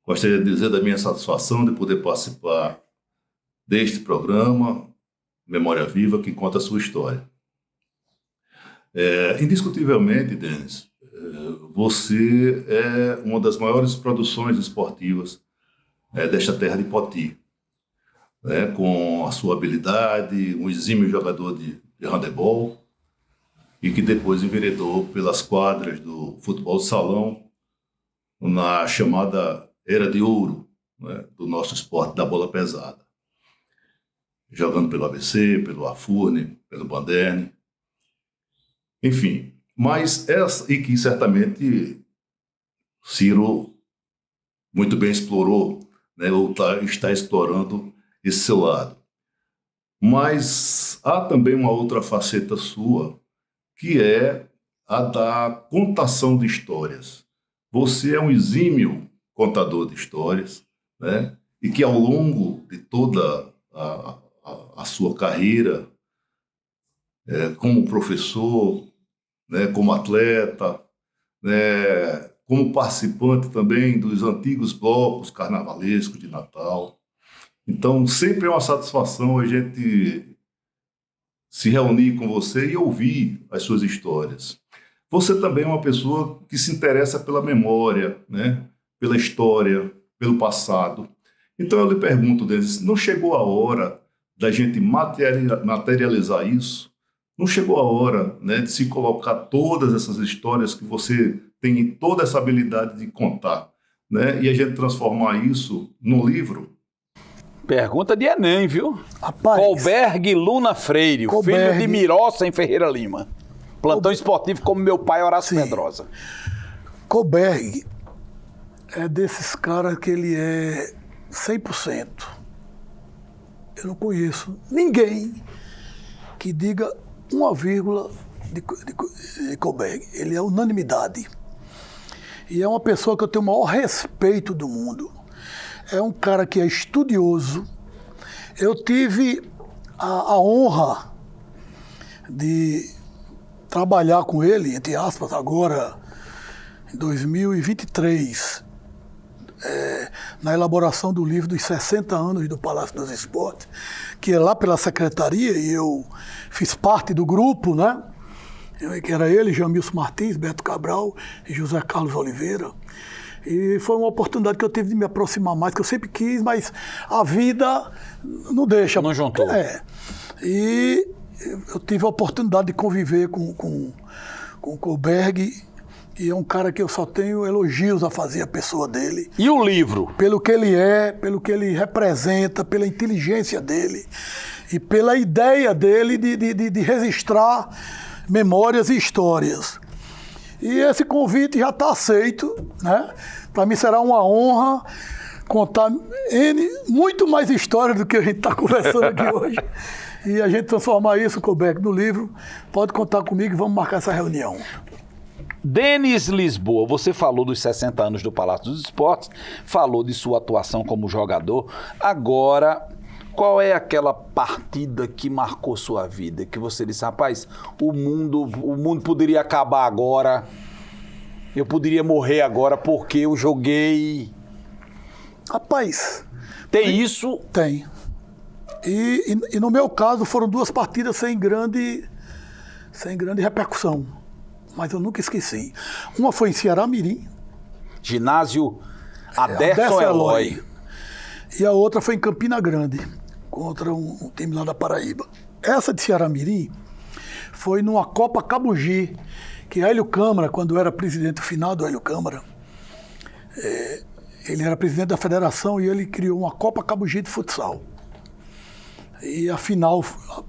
gostaria de dizer da minha satisfação de poder participar deste programa, Memória Viva, que conta a sua história. Indiscutivelmente, Denis, você é uma das maiores produções esportivas desta terra de Poti. Com a sua habilidade, um exímio jogador de handebol, e que depois enveredou pelas quadras do futebol de salão na chamada Era de Ouro, do nosso esporte da bola pesada. Jogando pelo ABC, pelo Afurne, pelo Banderne, enfim. Mas e que certamente Ciro muito bem explorou, ou está explorando esse seu lado. Mas há também uma outra faceta sua, que é a da contação de histórias. Você é um exímio contador de histórias, e que ao longo de toda a sua carreira, como professor, como atleta, como participante também dos antigos blocos carnavalescos de Natal. Então, sempre é uma satisfação a gente se reunir com você e ouvir as suas histórias. Você também é uma pessoa que se interessa pela memória, pela história, pelo passado. Então, eu lhe pergunto, Denis, não chegou a hora da gente materializar isso? Não chegou a hora de se colocar todas essas histórias que você tem toda essa habilidade de contar, e a gente transformar isso num livro? Pergunta de Enem, viu? Rapaz, Colberg Luna Freire, filho de Mirossa em Ferreira Lima. Plantão esportivo como meu pai, Horácio Pedrosa. Colberg é desses caras que ele é 100%. Eu não conheço ninguém que diga uma vírgula de Colberg. Ele é unanimidade. E é uma pessoa que eu tenho o maior respeito do mundo. É um cara que é estudioso. Eu tive a honra de trabalhar com ele, entre aspas, agora em 2023, na elaboração do livro dos 60 anos do Palácio dos Esportes, que é lá pela secretaria, e eu fiz parte do grupo, que era ele, Jamilson Martins, Beto Cabral e José Carlos Oliveira. E foi uma oportunidade que eu tive de me aproximar mais, que eu sempre quis, mas a vida não deixa. Não juntou. E eu tive a oportunidade de conviver com o Colberg E é um cara que eu só tenho elogios a fazer a pessoa dele. E o livro? Pelo que ele é, pelo que ele representa, pela inteligência dele e pela ideia dele de registrar memórias e histórias. E esse convite já está aceito, né? Para mim será uma honra contar muito mais histórias do que a gente está conversando aqui hoje. E a gente transformar isso, Koubek, no livro. Pode contar comigo e vamos marcar essa reunião. Denis Lisboa, você falou dos 60 anos do Palácio dos Esportes, falou de sua atuação como jogador. Agora, qual é aquela partida que marcou sua vida? Que você disse, rapaz, o mundo poderia acabar agora, eu poderia morrer agora porque eu joguei... Rapaz... Tem isso? Tem. E no meu caso foram 2 partidas sem grande repercussão. Mas eu nunca esqueci. Uma foi em Ceará-Mirim. Ginásio Aderson Eloy. E a outra foi em Campina Grande, contra um time lá da Paraíba. Essa de Ceará-Mirim foi numa Copa Cabugi, que Hélio Câmara, quando era presidente, o finado Hélio Câmara, ele era presidente da federação e ele criou uma Copa Cabugi de futsal. E a final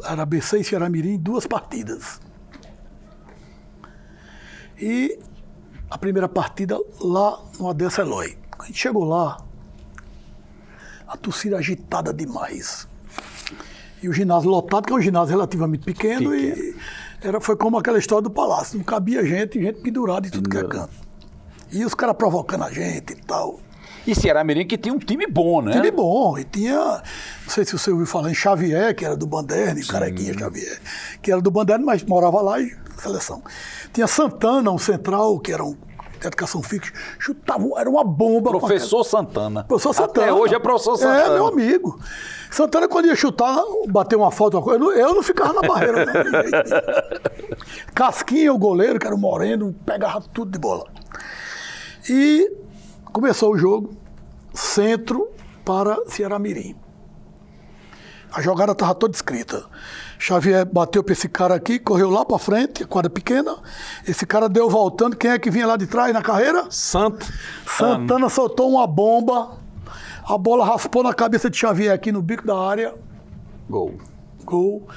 era ABC e Ceará-Mirim, 2 partidas. E a primeira partida lá no Aderson Eloy. A gente chegou lá, a torcida agitada demais. E o ginásio lotado, que é um ginásio relativamente pequeno. E foi como aquela história do palácio. Não cabia gente pendurada em tudo que é canto. E os caras provocando a gente e tal. E Ceará-Mirim que tinha um time bom, né? Time bom. E tinha, não sei se você ouviu falar em Xavier, que era do Banderni, Carequinha Xavier, que era do Banderni, mas morava lá e seleção. Tinha Santana, um central, que era um de educação física, chutava, era uma bomba. Professor Santana. Professor Santana. Até hoje é professor Santana. É, meu amigo. Santana, quando ia chutar, bater uma falta, eu não ficava na barreira, não. Casquinha, o goleiro, que era o Moreno, pegava tudo de bola. E começou o jogo, centro para Ceará-Mirim. A jogada estava toda escrita. Xavier bateu para esse cara aqui, correu lá para frente, a quadra pequena. Esse cara deu voltando. Quem é que vinha lá de trás na carreira? Santana soltou uma bomba. A bola raspou na cabeça de Xavier aqui no bico da área. Gol.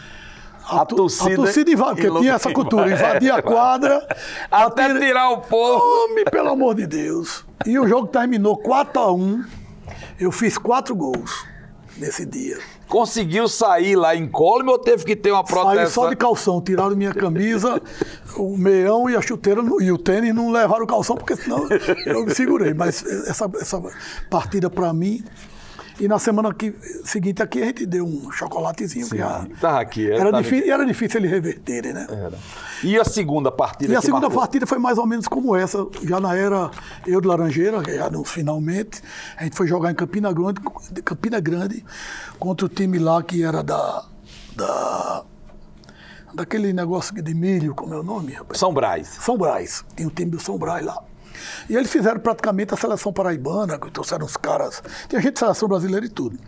A torcida invadiu, porque tinha essa cultura, invadia a quadra. Até tirar o povo. Homem, pelo amor de Deus. E o jogo terminou 4-1. Eu fiz 4 gols nesse dia. Conseguiu sair lá incólume ou teve que ter uma proteção? Saí só de calção, tiraram minha camisa, o meião e a chuteira e o tênis não levaram o calção, porque senão eu me segurei. Mas essa partida para mim... E na semana seguinte aqui a gente deu um chocolatezinho. Sim, que já tá aqui. Era difícil eles reverterem, né? Era. E a segunda partida? E a segunda partida foi mais ou menos como essa, já na era eu de Laranjeira, já nos finalmente. A gente foi jogar em Campina Grande contra o time lá que era daquele negócio de milho, como é o nome, rapaz? São Brás. São Brás. Tinha o time do São Brás lá. E eles fizeram praticamente a seleção paraibana, que trouxeram os caras. Tinha gente de seleção brasileira e tudo.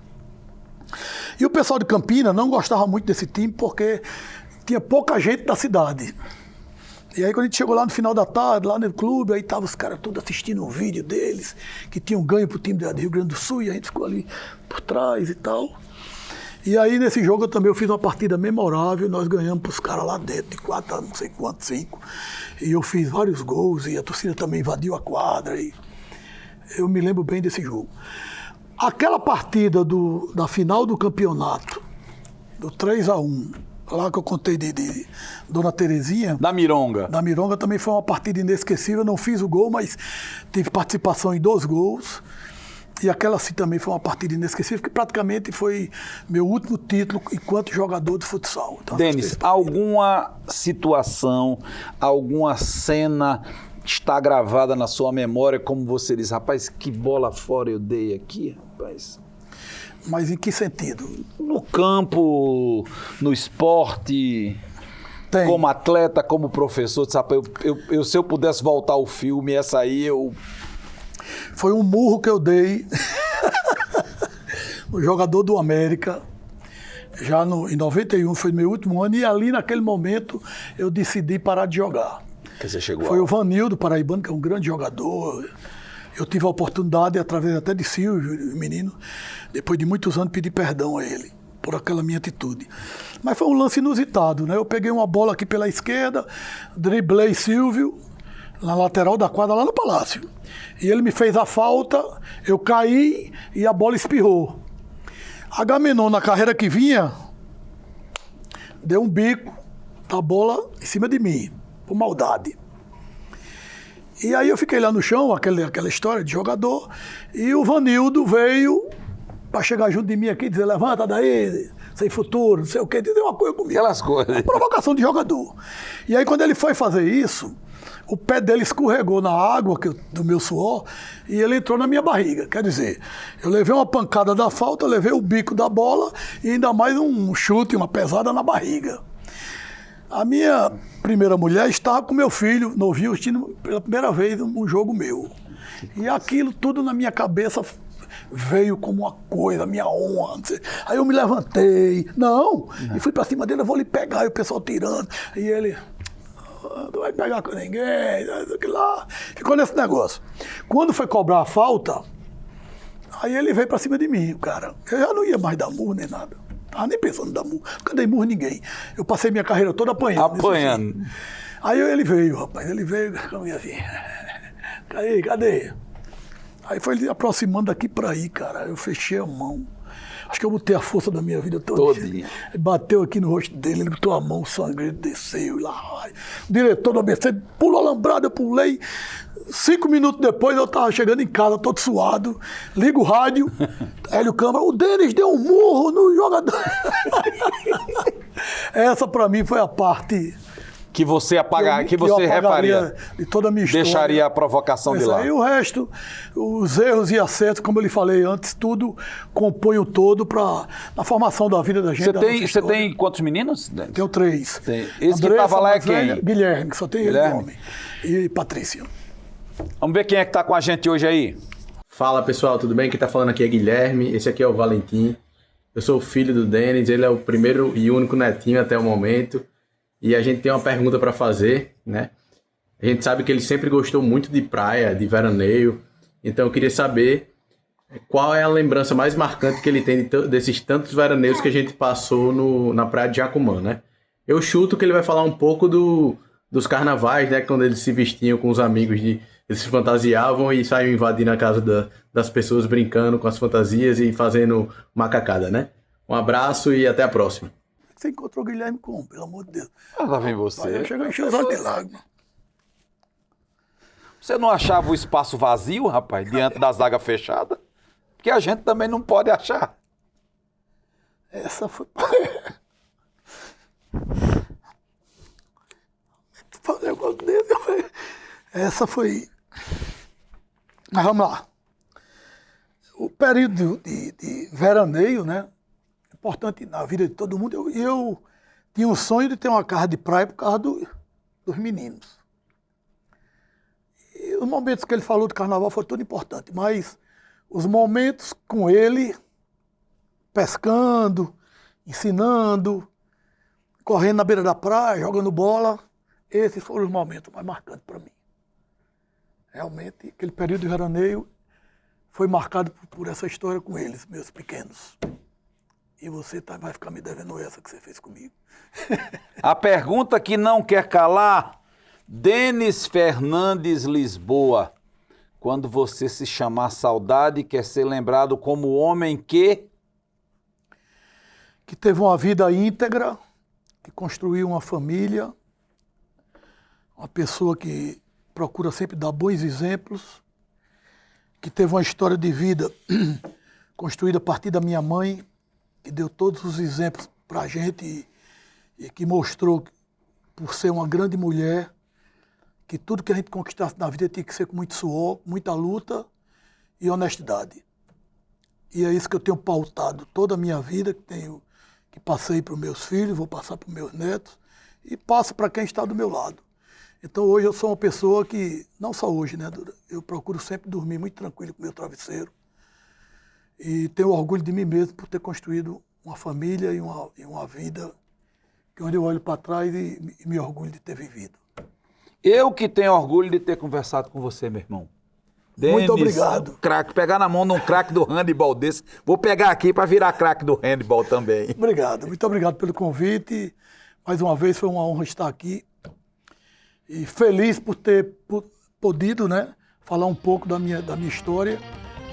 E o pessoal de Campina não gostava muito desse time porque tinha pouca gente da cidade. E aí quando a gente chegou lá no final da tarde, lá no clube, aí estavam os caras todos assistindo um vídeo deles, que tinham ganho pro time do Rio Grande do Sul, e a gente ficou ali por trás e tal. E aí, nesse jogo, eu fiz uma partida memorável, nós ganhamos pros caras lá dentro, de 4 a não sei quanto, 5. E eu fiz vários gols, e a torcida também invadiu a quadra, e eu me lembro bem desse jogo. Aquela partida da final do campeonato, do 3-1, lá que eu contei de Dona Terezinha... Da Mironga. Da Mironga também foi uma partida inesquecível, não fiz o gol, mas tive participação em 2 gols. E aquela assim também foi uma partida inesquecível, que praticamente foi meu último título enquanto jogador de futsal. Então, Denis, alguma situação, alguma cena está gravada na sua memória, como você diz, rapaz, que bola fora eu dei aqui, rapaz? Mas em que sentido? No campo, no esporte... Tem. Como atleta, como professor, sabe? Se eu pudesse voltar ao filme, essa aí eu... Foi um murro que eu dei no jogador do América, em 91, foi meu último ano, e ali naquele momento eu decidi parar de jogar. Que você chegou Foi o Vanildo Paraibano, que é um grande jogador. Eu tive a oportunidade, através até de Silvio, menino, depois de muitos anos, pedir perdão a ele por aquela minha atitude. Mas foi um lance inusitado, né? Eu peguei uma bola aqui pela esquerda, driblei Silvio, na lateral da quadra, lá no Palácio. E ele me fez a falta, eu caí e a bola espirrou. Agamenon, na carreira que vinha, deu um bico da bola em cima de mim, por maldade. E aí eu fiquei lá no chão, aquela história de jogador, e o Vanildo veio para chegar junto de mim aqui e dizer, levanta daí, sem futuro, não sei o quê, dizer uma coisa comigo. Aquelas coisas. Uma provocação de jogador. E aí quando ele foi fazer isso, o pé dele escorregou na água do meu suor e ele entrou na minha barriga. Quer dizer, eu levei uma pancada da falta, levei o bico da bola e ainda mais um chute, uma pesada na barriga. A minha primeira mulher estava com meu filho, novinho, assistindo pela primeira vez um jogo meu. E aquilo tudo na minha cabeça veio como uma coisa, minha honra. Não sei. Aí eu me levantei, e fui pra cima dele, eu vou lhe pegar, e o pessoal tirando. E ele, não vai pegar com ninguém, lá. Ficou nesse negócio. Quando foi cobrar a falta, aí ele veio pra cima de mim, o cara. Eu já não ia mais dar murro nem nada. Tava nem pensando em dar murro. Nunca dei murro em ninguém. Eu passei minha carreira toda apanhando. Apanhando. Assim. Aí ele veio, rapaz. Ele veio, caminho assim. Cadê? Aí foi ele aproximando daqui pra aí, cara. Eu fechei a mão. Acho que eu botei a força da minha vida toda. Ele bateu aqui no rosto dele, ele botou a mão, o sangue desceu. E lá, o diretor do ABC pulou alambrado, eu pulei. 5 minutos depois eu tava chegando em casa, todo suado. Ligo o rádio, Hélio Câmara, o Denis deu um murro no jogador. Essa pra mim foi a parte que você que você refaria de toda a minha história. Deixaria a provocação de lá. E o resto, os erros e acertos, como eu lhe falei antes, tudo compõe o todo na formação da vida da gente. Você tem quantos meninos? Tenho 3. Esse que estava lá é quem? Guilherme, que só tem ele homem. E Patrícia. Vamos ver quem é que está com a gente hoje aí. Fala pessoal, tudo bem? Quem está falando aqui é Guilherme, esse aqui é o Valentim. Eu sou o filho do Denis, ele é o primeiro e único netinho até o momento. E a gente tem uma pergunta para fazer, né? A gente sabe que ele sempre gostou muito de praia, de veraneio. Então eu queria saber qual é a lembrança mais marcante que ele tem desses tantos veraneios que a gente passou na praia de Jacumã, né? Eu chuto que ele vai falar um pouco dos carnavais, né? Quando eles se vestiam com os amigos, eles se fantasiavam e saíam invadindo a casa das pessoas, brincando com as fantasias e fazendo macacada, né? Um abraço e até a próxima. Você encontrou o Guilherme como, pelo amor de Deus? Lá vem você. Chegou a encher os olhos de lágrimas. Você não achava o espaço vazio, rapaz, diante da zaga fechada? Porque a gente também não pode achar. Essa foi... um negócio desse. Essa foi... Mas vamos lá. O período de veraneio, né? Importante na vida de todo mundo. Eu tinha um sonho de ter uma casa de praia por causa dos meninos. E os momentos que ele falou do carnaval foram tudo importantes, mas os momentos com ele, pescando, ensinando, correndo na beira da praia, jogando bola, esses foram os momentos mais marcantes para mim. Realmente, aquele período de veraneio foi marcado por essa história com eles, meus pequenos. E você vai ficar me devendo essa que você fez comigo. A pergunta que não quer calar, Denis Fernandes Lisboa. Quando você se chamar saudade, quer ser lembrado como o homem que teve uma vida íntegra, que construiu uma família, uma pessoa que procura sempre dar bons exemplos, que teve uma história de vida construída a partir da minha mãe, que deu todos os exemplos para a gente e que mostrou, por ser uma grande mulher, que tudo que a gente conquistasse na vida tinha que ser com muito suor, muita luta e honestidade. E é isso que eu tenho pautado toda a minha vida, que passei para os meus filhos, vou passar para os meus netos e passo para quem está do meu lado. Então hoje eu sou uma pessoa que, não só hoje, né, eu procuro sempre dormir muito tranquilo com o meu travesseiro. E tenho orgulho de mim mesmo por ter construído uma família e uma vida que onde eu olho para trás e me orgulho de ter vivido. Eu que tenho orgulho de ter conversado com você, meu irmão. Muito obrigado. Craque, pegar na mão de um craque do handebol desse. Vou pegar aqui para virar craque do handebol também. Obrigado, muito obrigado pelo convite. Mais uma vez foi uma honra estar aqui. E feliz por ter podido, né, falar um pouco da minha história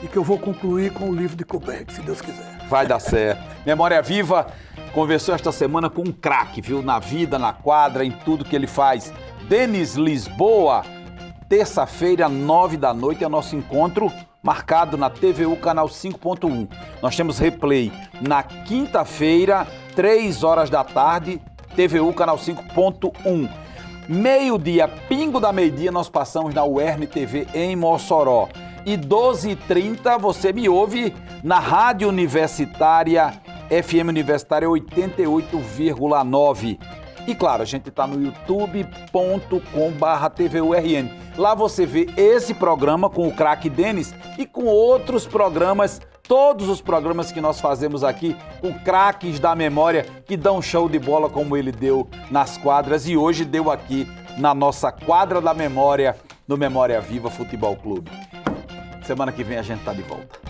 e que eu vou concluir com o livro de Koberg, se Deus quiser. Vai dar certo. Memória Viva conversou esta semana com um craque, viu? Na vida, na quadra, em tudo que ele faz. Denis Lisboa. Terça-feira, 21h, é o nosso encontro marcado na TVU Canal 5.1. Nós temos replay na quinta-feira, 3h da tarde, TVU Canal 5.1. Meio-dia, pingo da meio-dia, nós passamos na UERN TV em Mossoró. E 12h30 você me ouve na Rádio Universitária, FM Universitária 88,9. E claro, a gente está no youtube.com/TVURN. Lá você vê esse programa com o craque Denis e com outros programas, todos os programas que nós fazemos aqui com craques da memória que dão show de bola como ele deu nas quadras e hoje deu aqui na nossa quadra da memória, no Memória Viva Futebol Clube. Semana que vem a gente tá de volta.